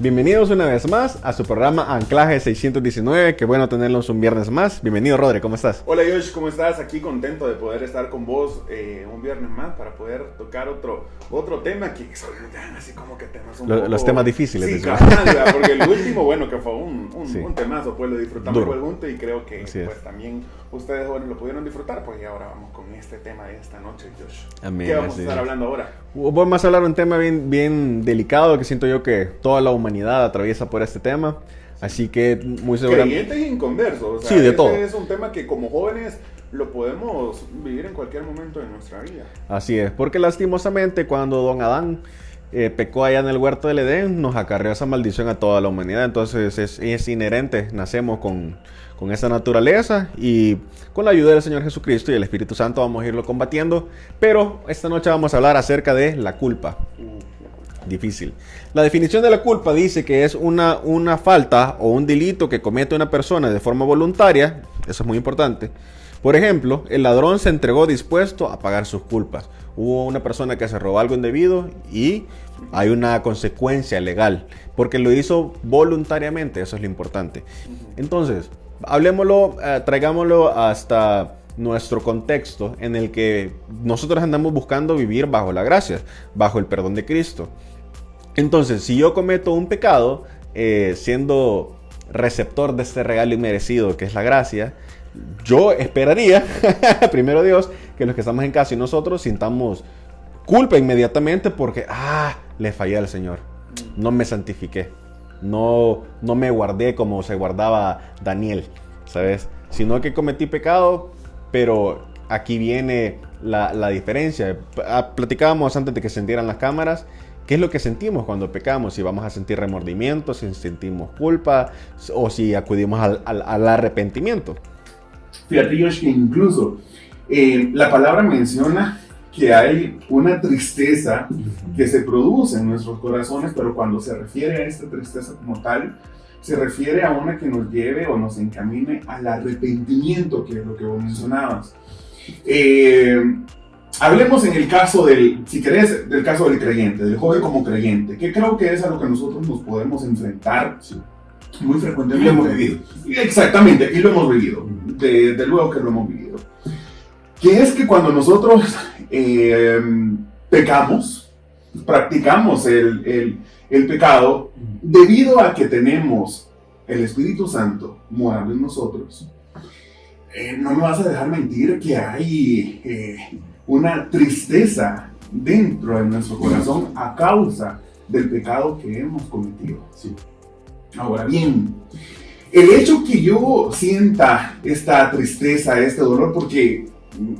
Bienvenidos una vez más a su programa Anclaje 619. Qué bueno tenerlos un viernes más. Bienvenido, Rodri, ¿cómo estás? Hola, Josh, ¿cómo estás? Aquí contento de poder estar con vos un viernes más para poder tocar otro tema que son así como que temas un poco... Los temas difíciles. Sí, claro, porque el último, bueno, que fue un temazo, pues lo disfrutamos juntos y creo que pues también ustedes jóvenes lo pudieron disfrutar, pues y ahora vamos con este tema de esta noche, Josh. Amén, ¿Qué vamos a estar hablando ahora? Vamos a hablar de un tema bien delicado que siento yo que toda la humanidad atraviesa por este tema. Así que muy seguramente... Creyentes e inconversos. O sea, sí, de todo. Es un tema que como jóvenes lo podemos vivir en cualquier momento de nuestra vida. Así es, porque lastimosamente cuando don Adán pecó allá en el huerto del Edén, nos acarreó esa maldición a toda la humanidad. Entonces es inherente, nacemos con esa naturaleza y con la ayuda del Señor Jesucristo y el Espíritu Santo vamos a irlo combatiendo. Pero esta noche vamos a hablar acerca de la culpa. Difícil. La definición de la culpa dice que es una falta o un delito que comete una persona de forma voluntaria. Eso es muy importante. Por ejemplo, el ladrón se entregó dispuesto a pagar sus culpas. Hubo una persona que se robó algo indebido y hay una consecuencia legal porque lo hizo voluntariamente. Eso es lo importante. Entonces, hablemoslo, traigámoslo hasta nuestro contexto en el que nosotros andamos buscando vivir bajo la gracia, bajo el perdón de Cristo. Entonces, si yo cometo un pecado, siendo receptor de este regalo inmerecido que es la gracia, yo esperaría, primero Dios, que los que estamos en casa y nosotros sintamos culpa inmediatamente porque, le fallé al Señor, no me santifiqué, no me guardé como se guardaba Daniel, ¿sabes? Sino que cometí pecado, pero aquí viene la diferencia. Platicábamos antes de que se encendieran las cámaras. ¿Qué es lo que sentimos cuando pecamos? Si vamos a sentir remordimiento, si sentimos culpa o si acudimos al arrepentimiento. Fíjate, Josh, que incluso la palabra menciona que hay una tristeza que se produce en nuestros corazones, pero cuando se refiere a esta tristeza como tal, se refiere a una que nos lleve o nos encamine al arrepentimiento, que es lo que vos mencionabas. Hablemos en el caso si querés, del caso del creyente, del joven como creyente, que creo que es a lo que nosotros nos podemos enfrentar muy frecuentemente. Y lo hemos vivido. Exactamente, y lo hemos vivido, de luego que lo hemos vivido. Que es que cuando nosotros pecamos, practicamos el pecado, debido a que tenemos el Espíritu Santo morando en nosotros, no me vas a dejar mentir que hay una tristeza dentro de nuestro corazón a causa del pecado que hemos cometido. Sí. Ahora bien, el hecho que yo sienta esta tristeza, este dolor, porque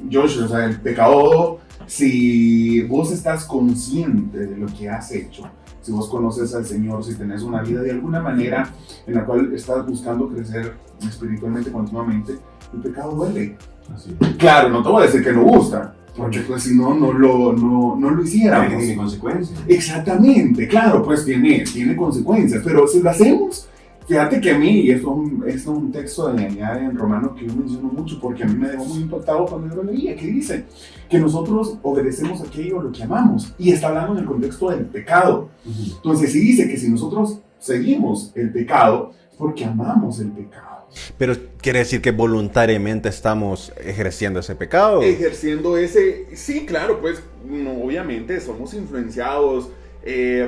Josh, o sea, el pecado, si vos estás consciente de lo que has hecho, si vos conoces al Señor, si tenés una vida de alguna manera en la cual estás buscando crecer espiritualmente continuamente, el pecado duele. Así. Claro, no te voy a decir que no gusta, porque pues si no lo hiciéramos. Tiene consecuencias. Exactamente, claro, pues tiene consecuencias, pero si lo hacemos, fíjate que a mí, y esto es un texto de en Romanos que yo menciono mucho porque a mí me dejó muy impactado cuando yo lo leía, que dice que nosotros obedecemos aquello a lo que amamos, y está hablando en el contexto del pecado. Entonces, sí dice que si nosotros seguimos el pecado, es porque amamos el pecado. Pero quiere decir que voluntariamente estamos ejerciendo ese pecado. Ejerciendo sí, claro, pues obviamente somos influenciados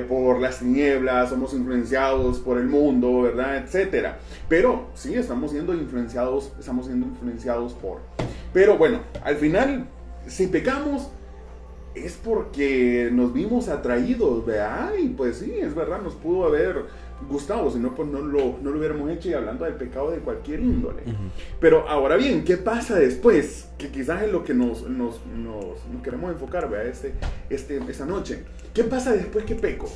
por las tinieblas, somos influenciados por el mundo, ¿verdad? Etcétera. Pero sí, estamos siendo influenciados por... Pero bueno, al final, si pecamos, es porque nos vimos atraídos, ¿verdad? Y pues sí, es verdad, nos pudo haber gustado, si no, pues no lo hubiéramos hecho, y hablando del pecado de cualquier índole. Pero ahora bien, ¿qué pasa después? Que quizás es lo que nos queremos enfocar, ¿verdad? Esta noche. ¿Qué pasa después que peco?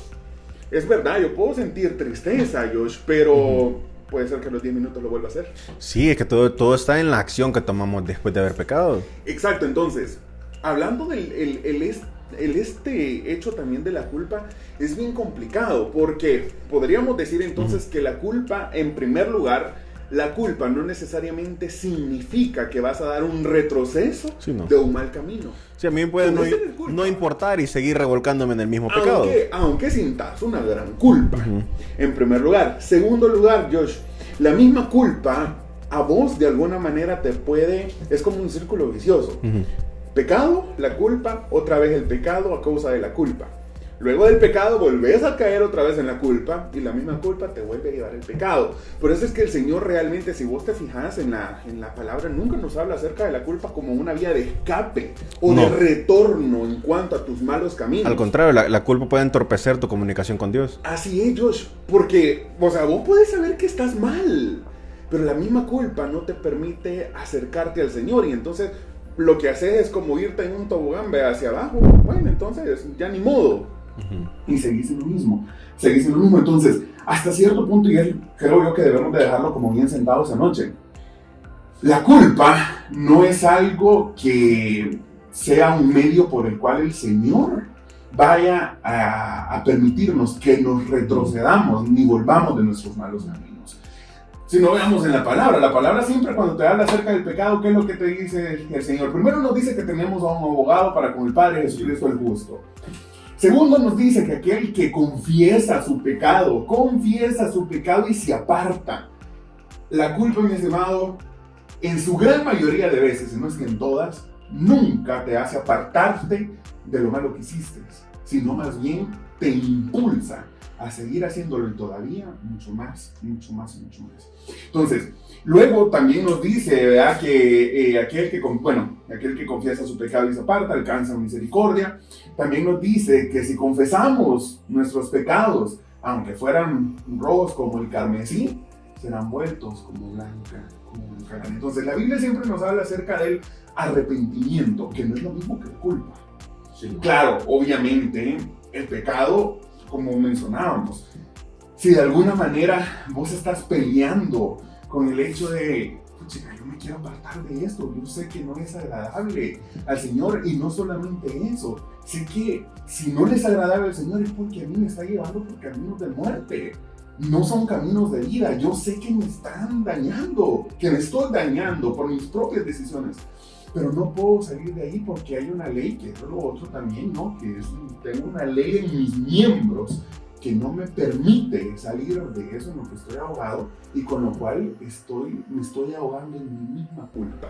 Es verdad, yo puedo sentir tristeza, Josh, pero puede ser que a los 10 minutos lo vuelva a hacer. Sí, es que todo está en la acción que tomamos después de haber pecado. Exacto, entonces, hablando del este hecho también de la culpa, es bien complicado, porque podríamos decir entonces que la culpa, en primer lugar, la culpa no necesariamente significa que vas a dar un retroceso Sí, no. de un mal camino. Sí, a mí me puede Puede ser culpa. no importar y seguir revolcándome en el mismo pecado. Aunque sintas una gran culpa, Ujú. en primer lugar. Segundo lugar, Josh, la misma culpa a vos de alguna manera te puede, es como un círculo vicioso. Ujú. Pecado, la culpa, otra vez el pecado a causa de la culpa. Luego del pecado volvés a caer otra vez en la culpa y la misma culpa te vuelve a llevar el pecado. Por eso es que el Señor realmente, si vos te fijas en la palabra, nunca nos habla acerca de la culpa como una vía de escape o No. de retorno en cuanto a tus malos caminos. Al contrario, la culpa puede entorpecer tu comunicación con Dios. Así es, Josh, porque, o sea, vos podés saber que estás mal, pero la misma culpa no te permite acercarte al Señor y entonces lo que haces es como irte en un tobogán ve hacia abajo. Bueno, entonces ya ni modo. Y seguís en lo mismo. Entonces, hasta cierto punto, y creo yo que debemos de dejarlo como bien sentados esa noche, la culpa no es algo que sea un medio por el cual el Señor vaya a permitirnos que nos retrocedamos ni volvamos de nuestros malos caminos. Si no veamos en la palabra siempre cuando te habla acerca del pecado, ¿qué es lo que te dice el Señor? Primero nos dice que tenemos a un abogado para con el Padre, Jesucristo el justo. Segundo nos dice que aquel que confiesa su pecado y se aparta. La culpa, mi estimado, en su gran mayoría de veces, si no es que en todas, nunca te hace apartarte de lo malo que hiciste, sino más bien te impulsa a seguir haciéndolo y todavía mucho más. Entonces, luego también nos dice, ¿verdad?, que aquel que confiesa su pecado y se aparta alcanza misericordia. También nos dice que si confesamos nuestros pecados, aunque fueran rojos como el carmesí, serán vueltos como blanca lana. Entonces, la Biblia siempre nos habla acerca del arrepentimiento, que no es lo mismo que la culpa. Sí. Claro, obviamente, el pecado, como mencionábamos, si de alguna manera vos estás peleando con el hecho de, chica, yo me quiero apartar de esto, yo sé que no es agradable al Señor, y no solamente eso, sé que si no le es agradable al Señor es porque a mí me está llevando por caminos de muerte, no son caminos de vida. Yo sé que me están dañando, que me estoy dañando por mis propias decisiones, pero no puedo salir de ahí porque hay una ley, que es lo otro también, ¿no? Tengo una ley en mis miembros que no me permite salir de eso en lo que estoy ahogado, y con lo cual me estoy ahogando en mi misma culpa.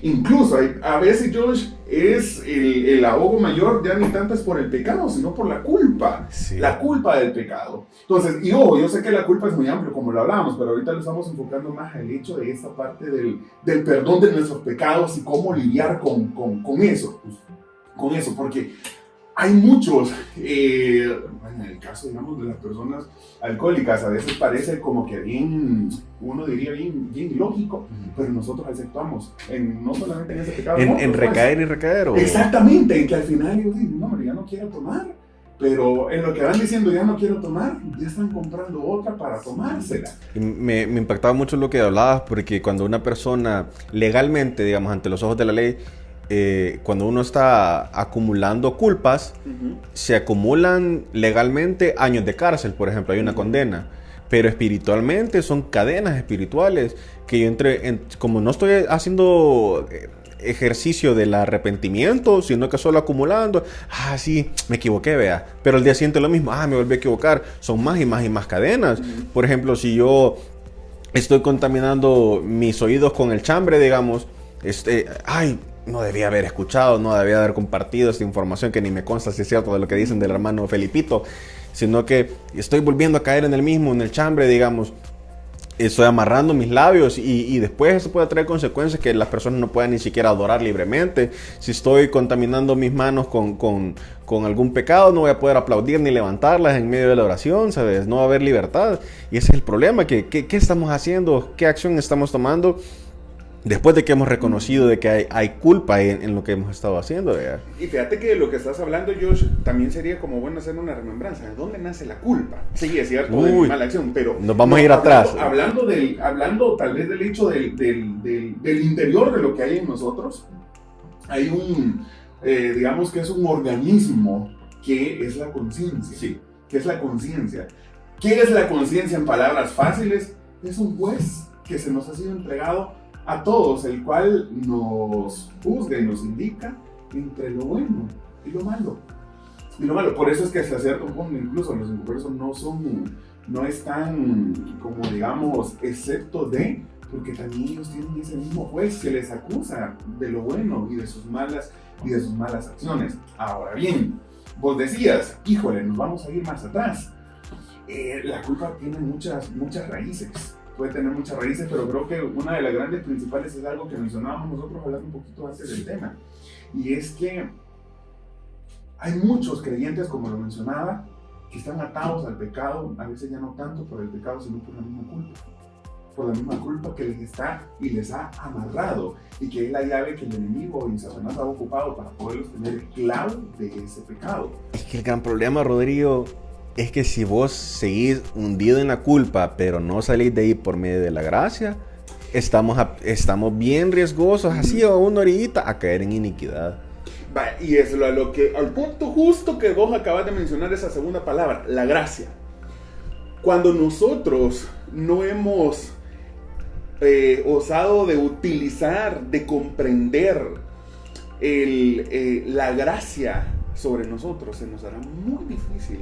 Incluso a veces, Josh, es el ahogo mayor ya ni tanto es por el pecado, sino por la culpa. Sí. La culpa del pecado. Entonces, y ojo, yo sé que la culpa es muy amplio, como lo hablábamos, pero ahorita lo estamos enfocando más al hecho de esta parte del perdón de nuestros pecados y cómo lidiar con eso. Con eso, porque hay muchos, en el caso, digamos, de las personas alcohólicas, a veces parece como que uno diría bien lógico, pero nosotros aceptamos, no solamente en ese pecado. En recaer y recaer. Exactamente, en que al final ellos dicen, no, hombre, ya no quiero tomar, pero en lo que van diciendo ya no quiero tomar, ya están comprando otra para tomársela. Y me impactaba mucho lo que hablabas, porque cuando una persona legalmente, digamos, ante los ojos de la ley, cuando uno está acumulando culpas, se acumulan legalmente años de cárcel, por ejemplo, hay una condena, pero espiritualmente son cadenas espirituales que yo como no estoy haciendo ejercicio del arrepentimiento, sino que solo acumulando, sí, me equivoqué, vea, pero el día siguiente lo mismo, me volví a equivocar, son más y más y más cadenas. Por ejemplo, si yo estoy contaminando mis oídos con el chambre, digamos, no debía haber escuchado, no debía haber compartido esta información que ni me consta si es cierto de lo que dicen del hermano Felipito, sino que estoy volviendo a caer en el chambre, digamos. Estoy amarrando mis labios y después eso puede traer consecuencias que las personas no puedan ni siquiera adorar libremente. Si estoy contaminando mis manos con algún pecado, no voy a poder aplaudir ni levantarlas en medio de la oración, ¿sabes? No va a haber libertad. Y ese es el problema, ¿qué estamos haciendo? ¿Qué acción estamos tomando? Después de que hemos reconocido de que hay culpa en lo que hemos estado haciendo, ¿verdad? Y fíjate que lo que estás hablando, Josh, también sería como bueno hacer una remembranza. ¿De dónde nace la culpa? Sí, es cierto, de mala acción, pero... Nos vamos a ir atrás. Hablando tal vez del hecho del interior de lo que hay en nosotros, hay digamos que es un organismo que es la conciencia. Sí. ¿Qué es la conciencia? ¿Qué es la conciencia en palabras fáciles? Es un juez que se nos ha sido entregado a todos, el cual nos juzga y nos indica entre lo bueno y lo malo. Y lo malo, por eso es que hasta cierto punto incluso los inconversos no están como digamos excepto de, porque también ellos tienen ese mismo juez que les acusa de lo bueno y de sus malas acciones. Ahora bien, vos decías, híjole, nos vamos a ir más atrás. La culpa tiene muchas raíces, puede tener muchas raíces, pero creo que una de las grandes principales es algo que mencionábamos nosotros hablando un poquito antes del tema, y es que hay muchos creyentes, como lo mencionaba, que están atados al pecado, a veces ya no tanto por el pecado, sino por la misma culpa que les está y les ha amarrado, y que es la llave que el enemigo y Satanás ha ocupado para poderlos tener esclavos de ese pecado. Es que el gran problema, Rodrigo, es que si vos seguís hundido en la culpa, pero no salís de ahí por medio de la gracia, estamos bien riesgosos, así a una orillita, a caer en iniquidad. Y es al punto justo que vos acabas de mencionar, esa segunda palabra, la gracia. Cuando nosotros no hemos osado de utilizar, de comprender la gracia sobre nosotros, se nos hará muy difícil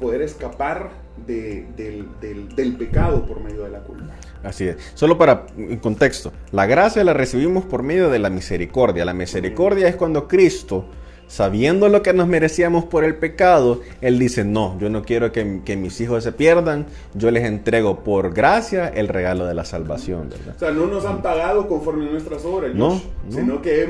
poder escapar del pecado por medio de la culpa. Así es. Solo para en contexto, la gracia la recibimos por medio de la misericordia. La misericordia es cuando Cristo, sabiendo lo que nos merecíamos por el pecado, Él dice, no, yo no quiero que mis hijos se pierdan, yo les entrego por gracia el regalo de la salvación, ¿verdad? O sea, no nos han pagado conforme a nuestras obras, no. Sino que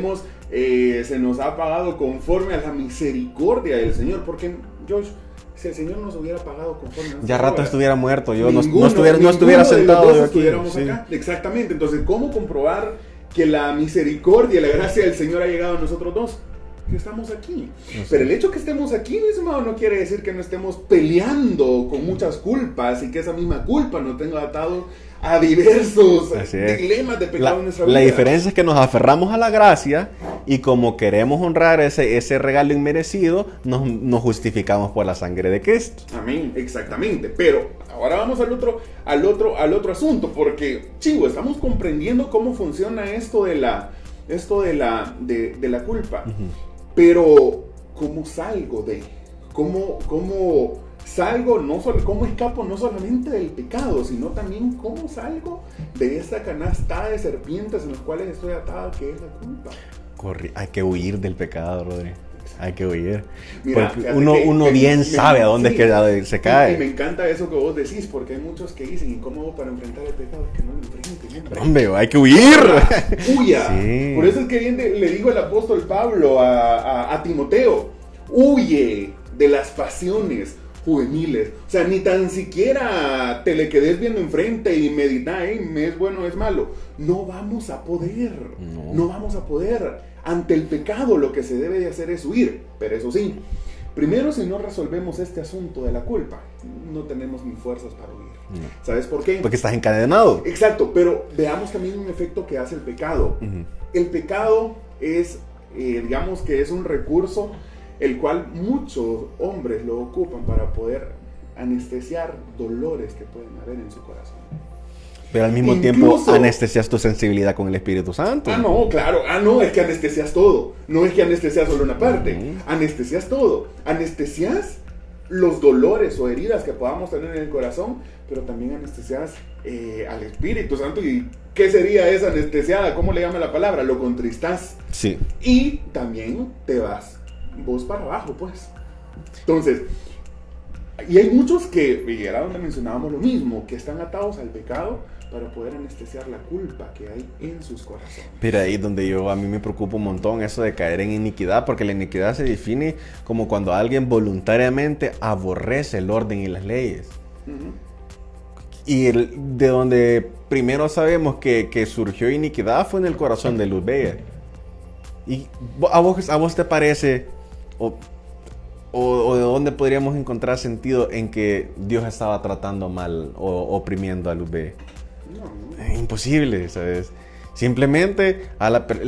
se nos ha pagado conforme a la misericordia del Señor, porque, Josh, si el Señor nos hubiera pagado conforme a nuestras ya rato obras, estuviera muerto, yo ninguno, no estuviera sentado yo aquí. Estuviéramos acá. Exactamente. Entonces, ¿cómo comprobar que la misericordia y la gracia del Señor ha llegado a nosotros dos? Que estamos aquí. No sé. Pero el hecho que estemos aquí, mi estimado, no quiere decir que no estemos peleando con muchas culpas y que esa misma culpa nos tenga atado a diversos dilemas de pecado en nuestra vida. La diferencia es que nos aferramos a la gracia y como queremos honrar ese regalo inmerecido, nos justificamos por la sangre de Cristo. Amén, exactamente. Pero ahora vamos al otro asunto, porque, chivo, estamos comprendiendo cómo funciona esto de la culpa. Uh-huh. Pero, ¿cómo salgo de? ¿Cómo salgo? ¿Cómo escapo no solamente del pecado, sino también cómo salgo de esta canasta de serpientes en las cuales estoy atado, que es la culpa? Hay que huir del pecado, Rodri. Hay que huir. Mira, porque uno bien sabe a dónde es que se cae. Y me encanta eso que vos decís, porque hay muchos que dicen, ¿y cómo hago para enfrentar el pecado? Es que no lo enfrenten. Hombre, hay que huir. Huya. Sí. Por eso es que bien le digo el apóstol Pablo a Timoteo, huye de las pasiones juveniles. O sea, ni tan siquiera te le quedes viendo enfrente y medita, es bueno, es malo. No vamos a poder. No vamos a poder. Ante el pecado lo que se debe de hacer es huir. Pero eso sí, primero, si no resolvemos este asunto de la culpa, no tenemos ni fuerzas para huir. No. ¿Sabes por qué? Porque estás encadenado. Exacto, pero veamos también un efecto que hace el pecado. Uh-huh. El pecado es, digamos que es un recurso el cual muchos hombres lo ocupan para poder anestesiar dolores que pueden haber en su corazón. Pero al mismo tiempo anestesias tu sensibilidad con el Espíritu Santo. No, claro. Es que anestesias todo. No es que anestesias solo una parte. Anestesias todo. Anestesias los dolores o heridas que podamos tener en el corazón, pero también anestesias al Espíritu Santo. ¿Y qué sería esa anestesiada? ¿Cómo le llama la palabra? Lo contristas. Sí. Y también te vas vos para abajo, pues. Entonces, y hay muchos que, y era donde mencionábamos lo mismo, que están atados al pecado para poder anestesiar la culpa que hay en sus corazones. Pero ahí es donde a mí me preocupa un montón eso de caer en iniquidad, porque la iniquidad se define como cuando alguien voluntariamente aborrece el orden y las leyes. Uh-huh. Y de donde primero sabemos que surgió iniquidad fue en el corazón de Luz Bella. ¿Y a vos te parece, o de dónde podríamos encontrar sentido en que Dios estaba tratando mal o oprimiendo a Luz Bella? No. Imposible, ¿sabes? Simplemente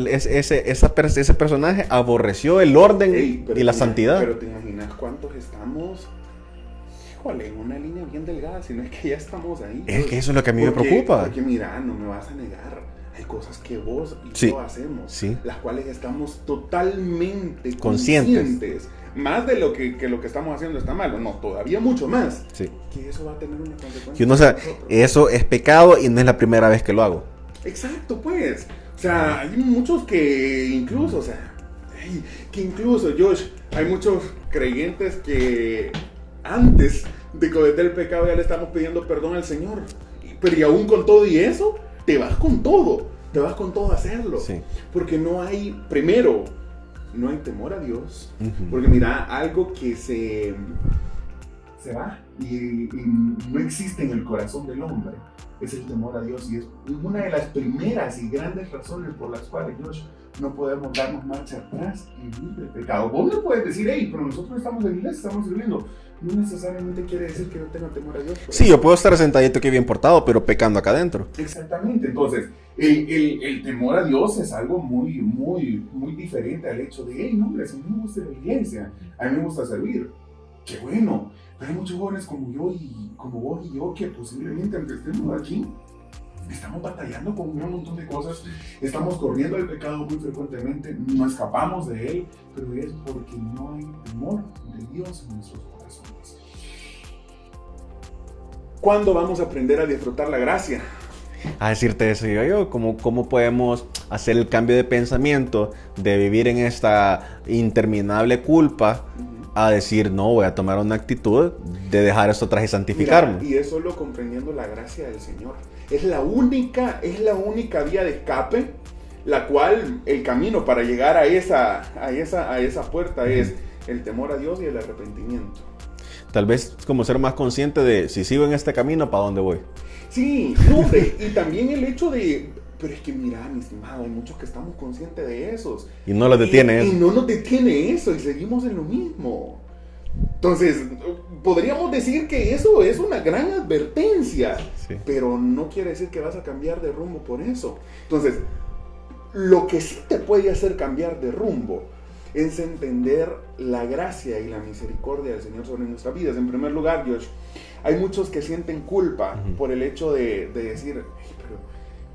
ese personaje aborreció el orden y la santidad. Pero te imaginas cuántos estamos, híjole, una línea bien delgada, sino es que ya estamos ahí. Es que eso es lo que a mí me preocupa. Porque mira, no me vas a negar, hay cosas que vos y Sí, yo hacemos, sí. las cuales estamos totalmente Conscientes. conscientes. Más de lo que lo que estamos haciendo está mal, no, todavía mucho más. Sí. Que eso va a tener una consecuencia. Y uno sabe, para nosotros. eso es pecado y no es la primera vez que lo hago. Exacto, pues. O sea, hay muchos que incluso, o sea, que incluso, Josh, hay muchos creyentes que antes de cometer el pecado ya le estamos pidiendo perdón al Señor. Pero y aún con todo y eso, te vas con todo a hacerlo. Sí. Porque no hay, primero, no hay temor a Dios. Ujú. Porque mira, algo que se va y no existe en el corazón del hombre es el temor a Dios, y es una de las primeras y grandes razones por las cuales, Josh, no podemos darnos marcha atrás y huir del pecado. Vos no puedes decir, hey, pero nosotros estamos en la iglesia, estamos sirviendo. No necesariamente quiere decir que no tenga temor a Dios. Sí, yo puedo estar sentadito que bien portado, pero pecando acá adentro. Exactamente. Entonces, el temor a Dios es algo muy, muy, muy diferente al hecho de, hey, no, hombre, a mí me gusta la iglesia, a mí me gusta servir. Qué bueno. Pero hay muchos jóvenes como yo y como vos y yo que posiblemente, aunque estemos aquí, estamos batallando con un montón de cosas, estamos corriendo el pecado muy frecuentemente, no escapamos de él, pero es porque no hay temor de Dios en nuestros corazones. ¿Cuándo vamos a aprender a disfrutar la gracia? A decirte eso yo, ¿cómo podemos hacer el cambio de pensamiento de vivir en esta interminable culpa a decir, no, voy a tomar una actitud de dejar esto atrás y santificarme? Mira, y es solo comprendiendo la gracia del Señor. Es la única vía de escape, la cual el camino para llegar a esa puerta es el temor a Dios y el arrepentimiento. Tal vez como ser más consciente de, si sigo en este camino, ¿para dónde voy? Sí, no, y también el hecho de, pero es que mira, mi estimado, hay muchos que estamos conscientes de esos. Y no los detiene y eso. no nos detiene eso y seguimos en lo mismo. Entonces, podríamos decir que eso es una gran advertencia, Sí. pero no quiere decir que vas a cambiar de rumbo por eso. Entonces, lo que sí te puede hacer cambiar de rumbo es entender la gracia y la misericordia del Señor sobre nuestras vidas. En primer lugar, Josh, hay muchos que sienten culpa por el hecho de decir, pero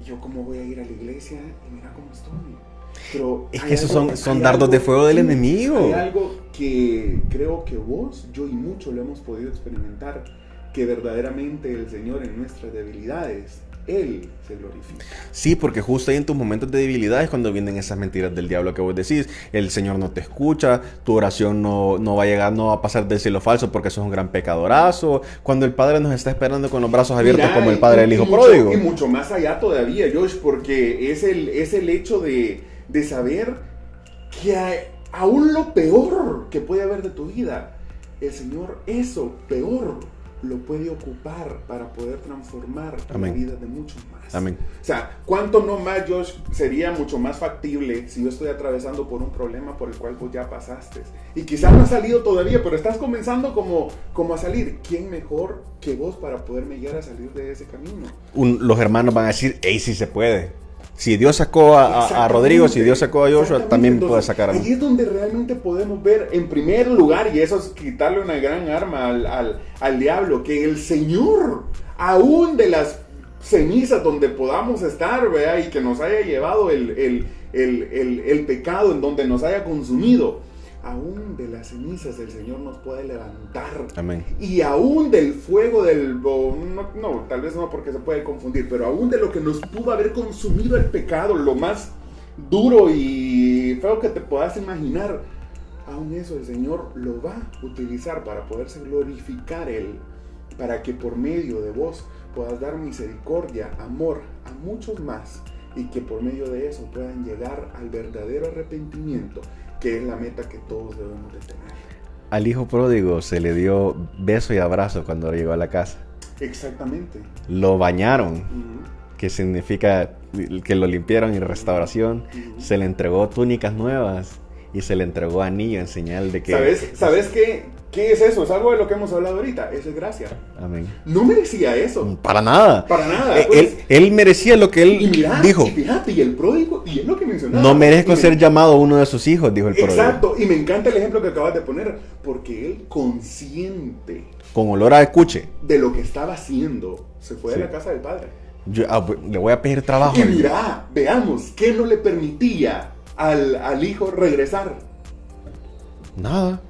¿yo cómo voy a ir a la iglesia? Y mira cómo estoy. Pero Es que esos son dardos de fuego del enemigo. Hay algo que creo que vos, yo y muchos lo hemos podido experimentar, que verdaderamente el Señor en nuestras debilidades, Él se glorifica. Sí, porque justo ahí en tus momentos de debilidad es cuando vienen esas mentiras del diablo que vos decís. El Señor no te escucha, tu oración no va a llegar, no va a pasar del cielo falso porque sos un gran pecadorazo. Cuando el Padre nos está esperando con los brazos abiertos, Mira, como el Padre del Hijo mucho, pródigo. Y mucho más allá todavía, Josh, porque es el hecho de saber que aún lo peor que puede haber de tu vida, el Señor eso peor lo puede ocupar para poder transformar Amén. la vida de muchos más. Amén. O sea, ¿cuánto no más, Josh, sería mucho más factible si yo estoy atravesando por un problema por el cual vos ya pasaste? Y quizás no has salido todavía, pero estás comenzando como a salir. ¿Quién mejor que vos para poderme guiar a salir de ese camino? Los hermanos van a decir, hey, sí se puede. Si Dios sacó a Rodrigo, si Dios sacó a Joshua, también Entonces, puede sacar a mí. ahí es donde realmente podemos ver, en primer lugar, y eso es quitarle una gran arma al diablo, que el Señor, aún de las cenizas donde podamos estar, ¿verdad? Y que nos haya llevado el pecado, en donde nos haya consumido, aún de las cenizas el Señor nos puede levantar. Amén. Y aún del fuego no, tal vez no porque se puede confundir, pero aún de lo que nos pudo haber consumido el pecado, lo más duro y feo que te puedas imaginar, aún eso el Señor lo va a utilizar para poderse glorificar Él, para que por medio de vos puedas dar misericordia, amor a muchos más, y que por medio de eso puedan llegar al verdadero arrepentimiento, que es la meta que todos debemos de tener. Al hijo pródigo se le dio beso y abrazo cuando llegó a la casa. Exactamente. Lo bañaron, Uh-huh. que significa que lo limpiaron y restauración. Uh-huh. Se le entregó túnicas nuevas y se le entregó anillo en señal de que... ¿Sabes qué es eso? Es algo de lo que hemos hablado ahorita. Eso es gracia. Amén. No merecía eso. Para nada. Para nada. Pues, Él merecía lo que él dijo. Y fíjate, y el pródigo, y es lo que mencionaba. No merezco ser llamado uno de sus hijos, dijo el pródigo. Exacto, y me encanta el ejemplo que acabas de poner, porque él, consciente con olor a escuche de lo que estaba haciendo, se fue de la casa del padre. Le voy a pedir trabajo. Y mira, veamos, ¿qué no le permitía al hijo regresar? Nada.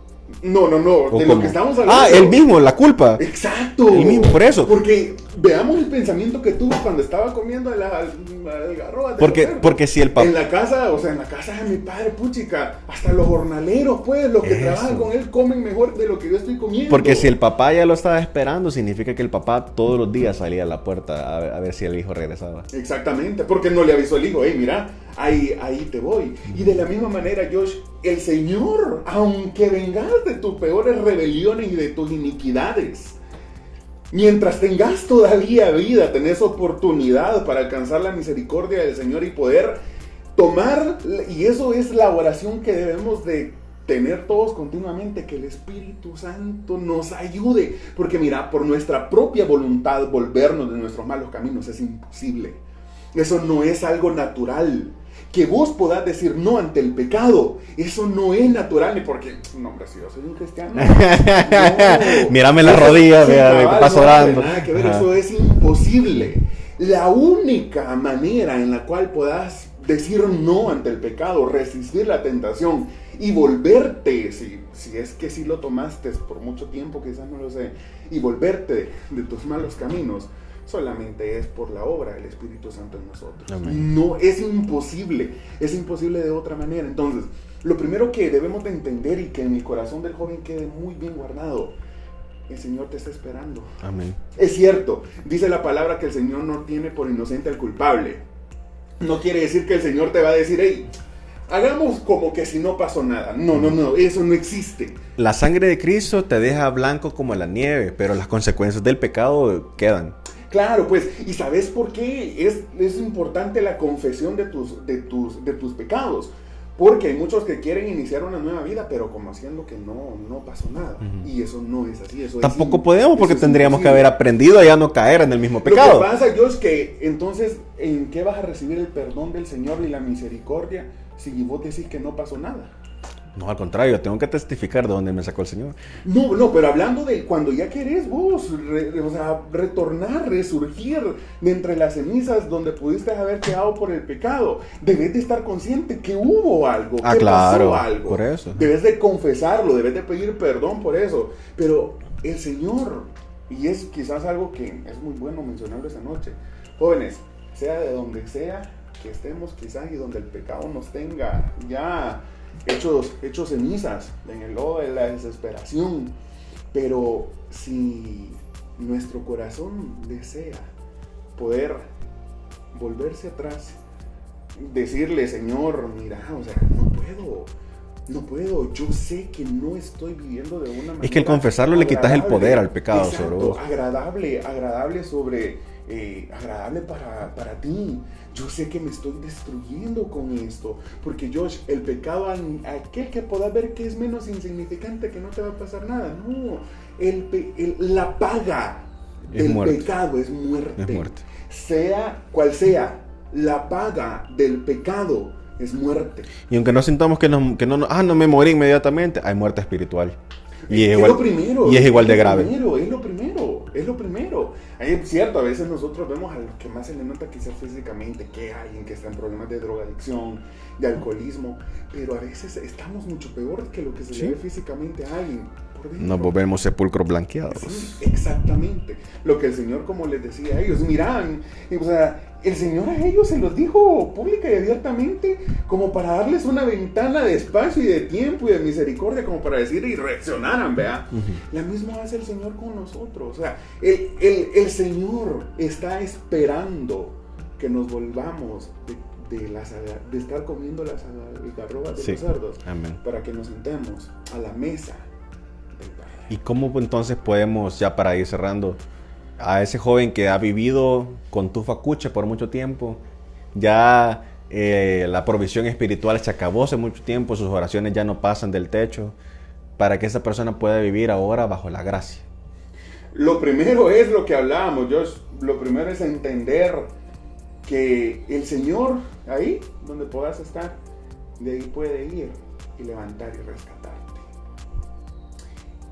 No, de lo que estamos hablando. Él mismo, la culpa. Exacto. Él mismo, por eso. Porque veamos el pensamiento que tuvo cuando estaba comiendo el algarroba. Porque si el papá... En la casa de mi padre, puchica, hasta los jornaleros, pues, los que trabajan con él comen mejor de lo que yo estoy comiendo. Porque si el papá ya lo estaba esperando, significa que el papá todos los días salía a la puerta a ver si el hijo regresaba. Exactamente, porque no le avisó el hijo, mira, ahí te voy. Y de la misma manera, Josh, el Señor, aunque vengas de tus peores rebeliones y de tus iniquidades, mientras tengas todavía vida, tenés oportunidad para alcanzar la misericordia del Señor y poder tomar, y eso es la oración que debemos de tener todos continuamente, que el Espíritu Santo nos ayude, porque mira, por nuestra propia voluntad volvernos de nuestros malos caminos es imposible. Eso no es algo natural. Que vos podás decir no ante el pecado, eso no es natural, ni porque, no, hombre, si yo soy un cristiano, no. Mírame las rodillas, vea, paso orando. Nada que ver, eso es imposible. La única manera en la cual podás decir no ante el pecado, resistir la tentación y volverte, si es que sí lo tomaste por mucho tiempo, quizás no lo sé, y volverte de tus malos caminos, solamente es por la obra del Espíritu Santo en nosotros. Amén. No, es imposible de otra manera. Entonces, lo primero que debemos de entender y que en el corazón del joven quede muy bien guardado, el Señor te está esperando. Amén. Es cierto, dice la palabra que el Señor no tiene por inocente al culpable. No quiere decir que el Señor te va a decir, hey, hagamos como que si no pasó nada. No, eso no existe. La sangre de Cristo te deja blanco como la nieve, pero las consecuencias del pecado quedan. Claro, pues, ¿y sabes por qué es importante la confesión de tus pecados? Porque hay muchos que quieren iniciar una nueva vida, pero como haciendo que no pasó nada. Uh-huh. Y eso no es así. Tampoco podemos, porque tendríamos que haber aprendido a ya no caer en el mismo pecado. Lo que pasa, yo es que, entonces, ¿en qué vas a recibir el perdón del Señor y la misericordia si vos decís que no pasó nada? No, al contrario, tengo que testificar de dónde me sacó el Señor. No, pero hablando de cuando ya querés vos, retornar, resurgir de entre las cenizas donde pudiste haber quedado por el pecado, debes de estar consciente que hubo algo, que claro, pasó algo. Por eso. Debes de confesarlo, debes de pedir perdón por eso. Pero el Señor, y es quizás algo que es muy bueno mencionarlo esta noche, jóvenes, sea de donde sea que estemos quizás y donde el pecado nos tenga ya hechos cenizas en el lodo de la desesperación, pero si nuestro corazón desea poder volverse atrás, decirle, Señor, mira, no puedo, yo sé que no estoy viviendo de una manera. Es que el confesarlo le quitas el poder al pecado. Exacto, sobre vos. Agradable para ti. Yo sé que me estoy destruyendo con esto, porque Josh, el pecado, aquel que pueda ver que es menos insignificante, que no te va a pasar nada, no, la paga del pecado es muerte. Sea cual sea, la paga del pecado es muerte. Y aunque no sintamos que no me morí inmediatamente, hay muerte espiritual. Y es igual de grave. Es lo primero. Es cierto, a veces nosotros vemos a los que más se le nota quizás físicamente que hay alguien que está en problemas de drogadicción, de alcoholismo, pero a veces estamos mucho peor que lo que se le ve físicamente a alguien. Nos volvemos sepulcros blanqueados. Sí, exactamente. Lo que el Señor, como les decía a ellos, miran, el Señor a ellos se los dijo pública y abiertamente, como para darles una ventana de espacio y de tiempo y de misericordia, como para decir y reaccionaran, ¿vea? Uh-huh. La misma hace el Señor con nosotros. O sea, el Señor está esperando que nos volvamos de estar comiendo las algarrobas de los cerdos. Amén. Para que nos sentemos a la mesa. ¿Y cómo entonces podemos, ya para ir cerrando, a ese joven que ha vivido con tu facucha por mucho tiempo, ya la provisión espiritual se acabó hace mucho tiempo, sus oraciones ya no pasan del techo, para que esa persona pueda vivir ahora bajo la gracia. Lo primero es lo que hablábamos, Josh. Lo primero es entender que el Señor, ahí donde puedas estar, de ahí puede ir y levantar y rescatarte.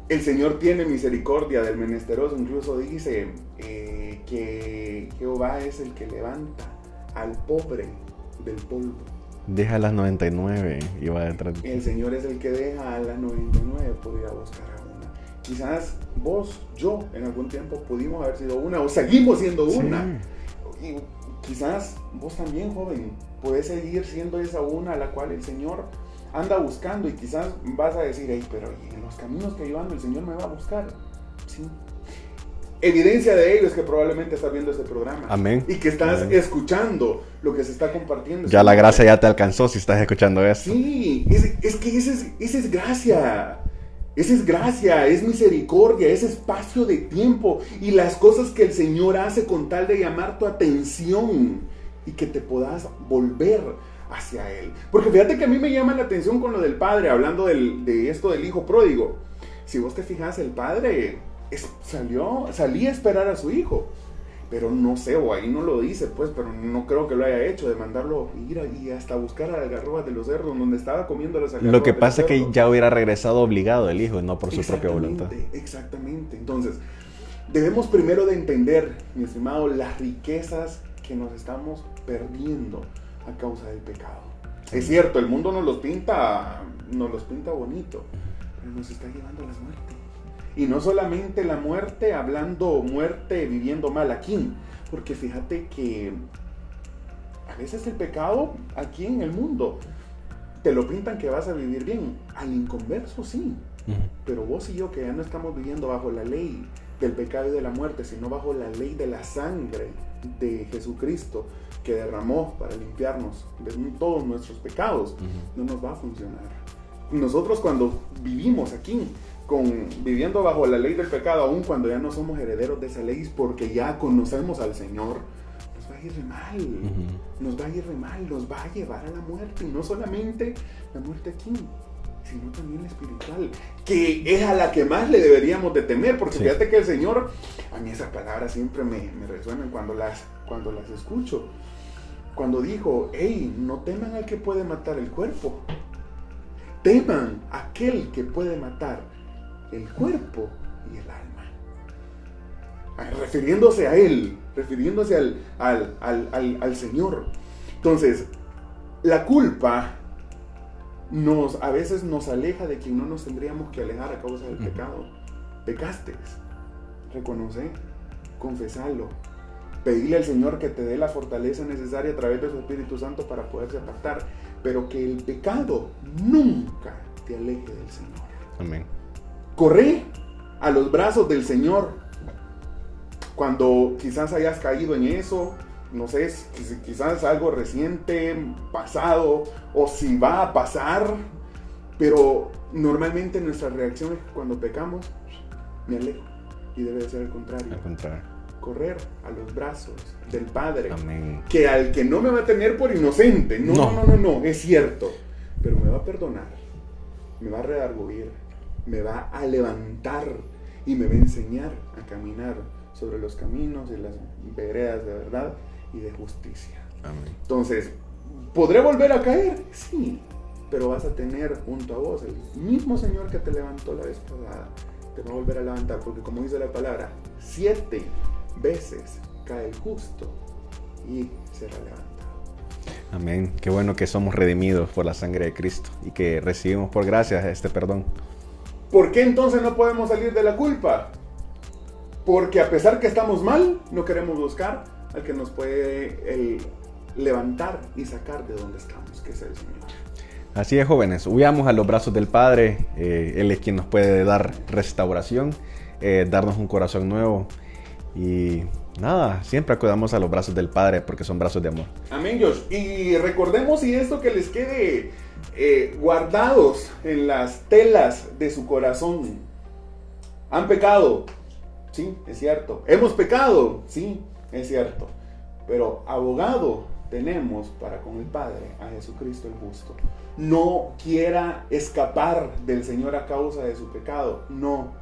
El Señor tiene misericordia del menesteroso, incluso dice que Jehová es el que levanta al pobre del polvo. Deja las 99 y va detrás de ti. El Señor es el que deja a las 99 por ir a buscar a una. Quizás vos, yo, en algún tiempo pudimos haber sido una o seguimos siendo una. Sí. Y quizás vos también, joven, podés seguir siendo esa una a la cual el Señor anda buscando, y quizás vas a decir, hey, pero en los caminos que yo ando el Señor me va a buscar. Sí. Evidencia de ello es que probablemente estás viendo este programa. Amén. Y que estás Amén. Escuchando lo que se está compartiendo. Ya la gracia ya te alcanzó si estás escuchando esto. Sí, es que esa es gracia. Esa es gracia, es misericordia, es espacio de tiempo y las cosas que el Señor hace con tal de llamar tu atención y que te puedas volver hacia Él. Porque fíjate que a mí me llama la atención con lo del Padre, hablando de esto del Hijo pródigo. Si vos te fijas, el Padre salía a esperar a su Hijo. Pero no sé, o ahí no lo dice, pues, pero no creo que lo haya hecho, de mandarlo ir y hasta buscar a las algarrobas de los cerdos, donde estaba comiendo las algarrobas. Lo que pasa es que ya hubiera regresado obligado el hijo, no por su propia voluntad. Exactamente. Entonces, debemos primero de entender, mi estimado, las riquezas que nos estamos perdiendo a causa del pecado. Es cierto, el mundo nos los pinta bonito, pero nos está llevando a la muerte. Y no solamente la muerte, hablando muerte viviendo mal aquí, porque fíjate que a veces el pecado aquí en el mundo te lo pintan que vas a vivir bien, al inconverso sí, pero vos y yo que ya no estamos viviendo bajo la ley del pecado y de la muerte, sino bajo la ley de la sangre de Jesucristo que derramó para limpiarnos de todos nuestros pecados, no nos va a funcionar. Nosotros cuando vivimos aquí viviendo bajo la ley del pecado, aun cuando ya no somos herederos de esa ley, porque ya conocemos al Señor, nos va a ir re mal, nos va a ir re mal, nos va a llevar a la muerte, y no solamente la muerte aquí, sino también la espiritual, que es a la que más le deberíamos de temer, porque fíjate que el Señor, a mí esas palabras siempre me resuenan cuando las escucho, cuando dijo, hey, no teman al que puede matar el cuerpo, teman a aquel que puede matar el cuerpo y el alma, refiriéndose a Él, refiriéndose al Señor. Entonces, la culpa a veces nos aleja de quien no nos tendríamos que alejar a causa del pecado. Pecaste, reconoce, confesalo, pedirle al Señor que te dé la fortaleza necesaria a través de su Espíritu Santo para poderse apartar, pero que el pecado nunca te aleje del Señor. Amén. Corre a los brazos del Señor cuando quizás hayas caído en eso, no sé, quizás algo reciente, pasado, o si va a pasar, pero normalmente nuestra reacción es que cuando pecamos, me alejo, y debe de ser el contrario. Correr a los brazos del Padre. Amén. Que al que no me va a tener por inocente, no, es cierto, pero me va a perdonar, me va a redarguir, me va a levantar y me va a enseñar a caminar sobre los caminos y las veredas de verdad y de justicia. Amén. Entonces, ¿podré volver a caer? Sí, pero vas a tener junto a vos el mismo Señor que te levantó la vez pasada, te va a volver a levantar, porque como dice la palabra, 7 veces cae el justo y será levantado. Amén. Qué bueno que somos redimidos por la sangre de Cristo y que recibimos por gracia este perdón. ¿Por qué entonces no podemos salir de la culpa? Porque a pesar que estamos mal, no queremos buscar al que nos puede levantar y sacar de donde estamos, que es el Señor. Así es, jóvenes, huyamos a los brazos del Padre. Él es quien nos puede dar restauración, darnos un corazón nuevo. Y nada, siempre acudamos a los brazos del Padre porque son brazos de amor. Amén, Josh. Y recordemos y esto que les quede guardados en las telas de su corazón. ¿Han pecado? Sí, es cierto. ¿Hemos pecado? Sí, es cierto. Pero abogado tenemos para con el Padre a Jesucristo el justo. No quiera escapar del Señor a causa de su pecado, no,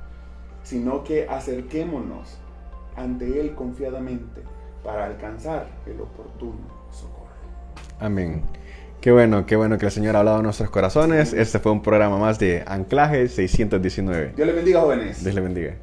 sino que acerquémonos ante Él confiadamente para alcanzar el oportuno socorro. Amén. Qué bueno que el Señor ha hablado en nuestros corazones. Este fue un programa más de Anclaje 619. Dios les bendiga, jóvenes. Dios les bendiga.